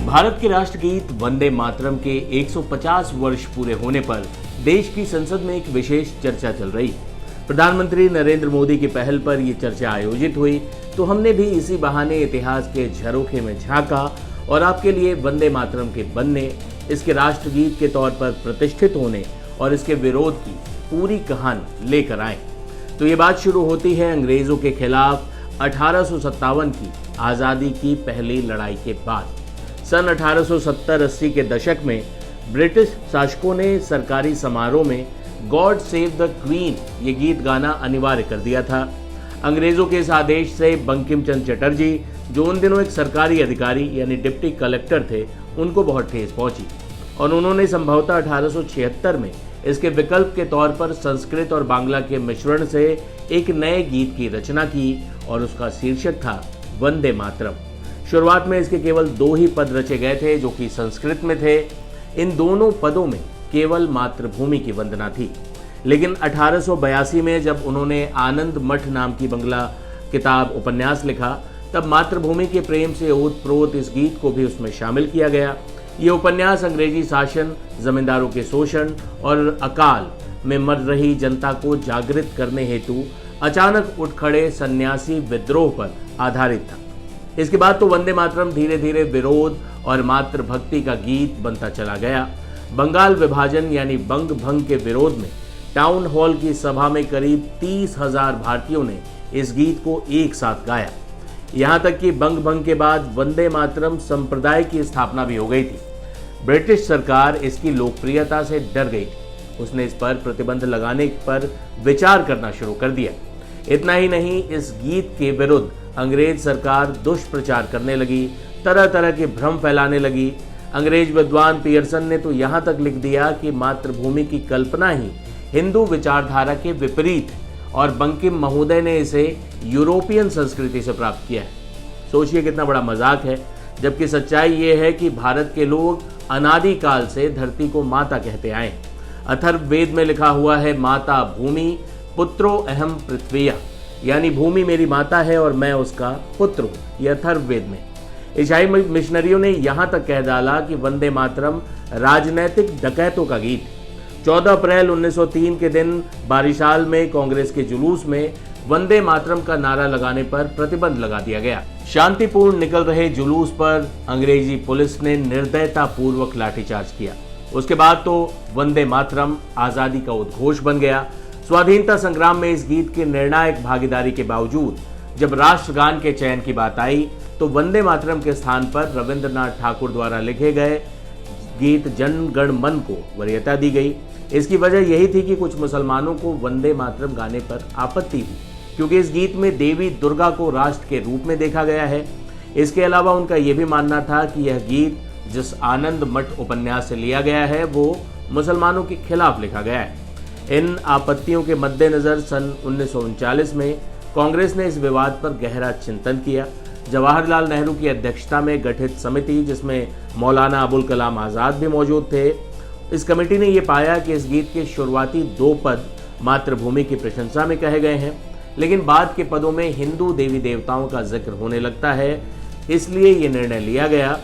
भारत के राष्ट्रगीत वंदे मातरम के 150 वर्ष पूरे होने पर देश की संसद में एक विशेष चर्चा चल रही। प्रधानमंत्री नरेंद्र मोदी की पहल पर यह चर्चा आयोजित हुई, तो हमने भी इसी बहाने इतिहास के झरोखे में झांका और आपके लिए वंदे मातरम के बनने, इसके राष्ट्रगीत के तौर पर प्रतिष्ठित होने और इसके विरोध की पूरी कहानी लेकर आए। तो ये बात शुरू होती है अंग्रेजों के खिलाफ 1857 की आज़ादी की पहली लड़ाई के बाद। सन 1870-80 के दशक में ब्रिटिश शासकों ने सरकारी समारोह में गॉड सेव द क्वीन ये गीत गाना अनिवार्य कर दिया था। अंग्रेजों के इस आदेश से बंकिम चंद्र चटर्जी, जो उन दिनों एक सरकारी अधिकारी यानी डिप्टी कलेक्टर थे, उनको बहुत ठेस पहुंची और उन्होंने संभवतः 1876 में इसके विकल्प के तौर पर संस्कृत और बांग्ला के मिश्रण से एक नए गीत की रचना की और उसका शीर्षक था वंदे मातरम। शुरुआत में इसके केवल 2 ही पद रचे गए थे, जो कि संस्कृत में थे। इन दोनों पदों में केवल मातृभूमि की वंदना थी। लेकिन 1882 में जब उन्होंने आनंद मठ नाम की बंगला किताब उपन्यास लिखा, तब मातृभूमि के प्रेम से ओतप्रोत इस गीत को भी उसमें शामिल किया गया। ये उपन्यास अंग्रेजी शासन, जमींदारों के शोषण और अकाल में मर रही जनता को जागृत करने हेतु अचानक उठ खड़े सन्यासी विद्रोह पर आधारित था। इसके बाद तो वंदे मातरम धीरे धीरे विरोध और मातृभक्ति का गीत बनता चला गया। बंगाल विभाजन यानी बंग भंग के विरोध में टाउन हॉल की सभा में करीब 30,000 भारतीयों ने इस गीत को एक साथ गाया। यहाँ तक कि बंग भंग के बाद वंदे मातरम संप्रदाय की स्थापना भी हो गई थी। ब्रिटिश सरकार इसकी लोकप्रियता से डर गई थी। उसने इस पर प्रतिबंध लगाने पर विचार करना शुरू कर दिया। इतना ही नहीं, इस गीत के विरुद्ध अंग्रेज सरकार दुष्प्रचार करने लगी, तरह तरह के भ्रम फैलाने लगी। अंग्रेज विद्वान पियर्सन ने तो यहाँ तक लिख दिया कि मातृभूमि की कल्पना ही हिंदू विचारधारा के विपरीत है और बंकिम महोदय ने इसे यूरोपियन संस्कृति से प्राप्त किया है। सोचिए कितना बड़ा मजाक है, जबकि सच्चाई ये है कि भारत के लोग अनादिकाल से धरती को माता कहते आए। अथर्ववेद में लिखा हुआ है, माता भूमि पुत्रो अहम पृथ्वीया, यानी भूमि मेरी माता है और मैं उसका पुत्र हूँ। यह अथर्ववेद में। ईसाई मिशनरियों ने यहाँ तक कह डाला कि वंदे मातरम राजनैतिक डकैतों का गीत। 14 अप्रैल 1903 के दिन बारिशाल में कांग्रेस के जुलूस में वंदे मातरम का नारा लगाने पर प्रतिबंध लगा दिया गया। शांतिपूर्ण निकल रहे जुलूस पर अंग्रेजी पुलिस ने निर्दयता पूर्वक लाठीचार्ज किया। उसके बाद तो वंदे मातरम आजादी का उद्घोष बन गया। स्वाधीनता संग्राम में इस गीत की निर्णायक भागीदारी के बावजूद जब राष्ट्रगान के चयन की बात आई, तो वंदे मातरम के स्थान पर रविंद्रनाथ ठाकुर द्वारा लिखे गए गीत जन गण मन को वरीयता दी गई। इसकी वजह यही थी कि कुछ मुसलमानों को वंदे मातरम गाने पर आपत्ति थी, क्योंकि इस गीत में देवी दुर्गा को राष्ट्र के रूप में देखा गया है। इसके अलावा उनका यह भी मानना था कि यह गीत जिस आनंद मठ उपन्यास से लिया गया है, वो मुसलमानों के खिलाफ लिखा गया है। इन आपत्तियों के मद्देनजर सन 1939 में कांग्रेस ने इस विवाद पर गहरा चिंतन किया। जवाहरलाल नेहरू की अध्यक्षता में गठित समिति, जिसमें मौलाना अबुल कलाम आज़ाद भी मौजूद थे, इस कमेटी ने यह पाया कि इस गीत के शुरुआती 2 पद मातृभूमि की प्रशंसा में कहे गए हैं, लेकिन बाद के पदों में हिंदू देवी देवताओं का जिक्र होने लगता है। इसलिए ये निर्णय लिया गया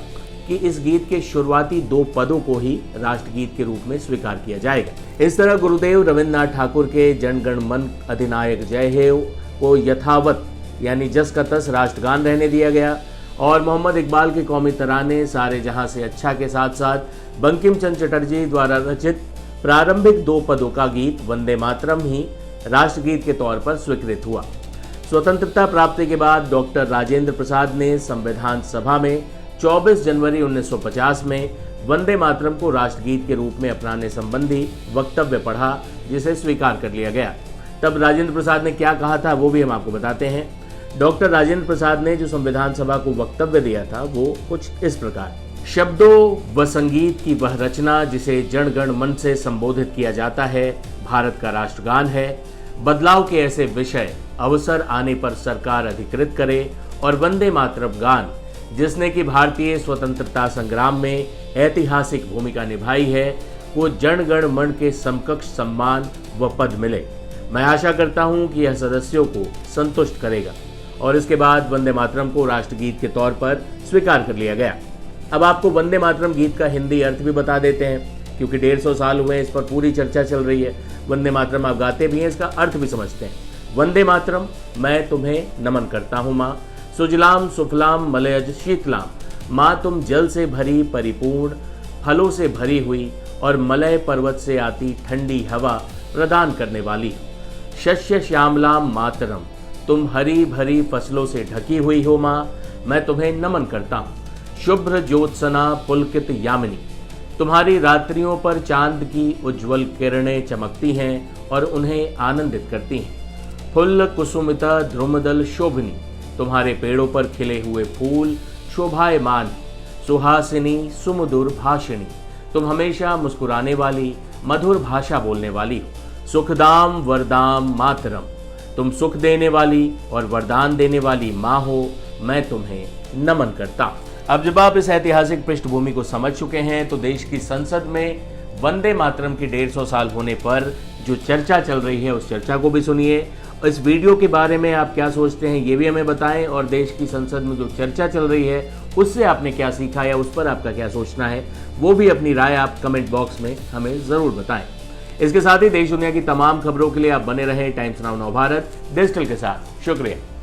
कि इस गीत के शुरुआती 2 पदों को ही राष्ट्रगीत के रूप में स्वीकार किया जाएगा। इस तरह गुरुदेव रविन्द्रनाथ ठाकुर के जन गण मन अधिनायक जय हे को यथावत यानी जस का तस राष्ट्रगान रहने दिया गया और मोहम्मद इकबाल के कौमी तराने सारे जहां से अच्छा के साथ साथ बंकिम चंद्र चटर्जी द्वारा रचित प्रारंभिक 2 पदों का गीत वंदे मातरम ही राष्ट्रगीत के तौर पर स्वीकृत हुआ। स्वतंत्रता प्राप्ति के बाद डॉक्टर राजेंद्र प्रसाद ने संविधान सभा में 24 जनवरी 1950 में वंदे मातरम को राष्ट्रगीत के रूप में अपनाने संबंधी वक्तव्य पढ़ा, जिसे स्वीकार कर लिया गया। तब राजेंद्र प्रसाद ने क्या कहा था वो भी हम आपको बताते हैं। डॉक्टर राजेंद्र प्रसाद ने जो संविधान सभा को वक्तव्य दिया था वो कुछ इस प्रकार: शब्दों व संगीत की वह रचना जिसे जन गण मन से संबोधित किया जाता है, भारत का राष्ट्रगान है। बदलाव के ऐसे विषय अवसर आने पर सरकार अधिकृत करे और वंदे मातरम गान, जिसने कि भारतीय स्वतंत्रता संग्राम में ऐतिहासिक भूमिका निभाई है, को जन गण मन के समकक्ष सम्मान व पद मिले। मैं आशा करता हूं कि यह सदस्यों को संतुष्ट करेगा और इसके बाद वंदे मातरम को राष्ट्रगीत के तौर पर स्वीकार कर लिया गया। अब आपको वंदे मातरम गीत का हिंदी अर्थ भी बता देते हैं, क्योंकि 150 साल हुए इस पर पूरी चर्चा चल रही है। वंदे मातरम आप गाते भी हैं, इसका अर्थ भी समझते हैं। वंदे मातरम, मैं तुम्हें नमन करता हूँ माँ। सुजलाम सुफलाम मलयज शीतलाम, माँ तुम जल से भरी परिपूर्ण, फलों से भरी हुई और मलय पर्वत से आती ठंडी हवा प्रदान करने वाली। शस्य श्यामलाम मातरम, तुम हरी भरी फसलों से ढकी हुई हो माँ, मैं तुम्हें नमन करता हूँ। शुभ्र ज्योत्सना पुलकित यामिनी, तुम्हारी रात्रियों पर चांद की उज्जवल किरणें चमकती हैं और उन्हें आनंदित करती हैं। फुल्ल कुसुमिता ध्रुमदल शोभनी, तुम्हारे पेड़ों पर खिले हुए फूल शोभायमान। सुहासिनी सुमधुर भाषिणी, तुम हमेशा मुस्कुराने वाली मधुर भाषा बोलने वाली हो। सुखदाम वरदाम मातरम, तुम सुख देने वाली और वरदान देने वाली माँ हो, मैं तुम्हें नमन करता हूँ। अब जब आप इस ऐतिहासिक पृष्ठभूमि को समझ चुके हैं तो देश की संसद में वंदे मातरम की 150 साल होने पर जो चर्चा चल रही है उस चर्चा को भी सुनिए। इस वीडियो के बारे में आप क्या सोचते हैं ये भी हमें बताएं, और देश की संसद में जो चर्चा चल रही है उससे आपने क्या सीखा या उस पर आपका क्या सोचना है वो भी अपनी राय आप कमेंट बॉक्स में हमें ज़रूर बताएं। इसके साथ ही देश दुनिया की तमाम खबरों के लिए आप बने रहें टाइम्स नाउ भारत डिजिटल के साथ। शुक्रिया।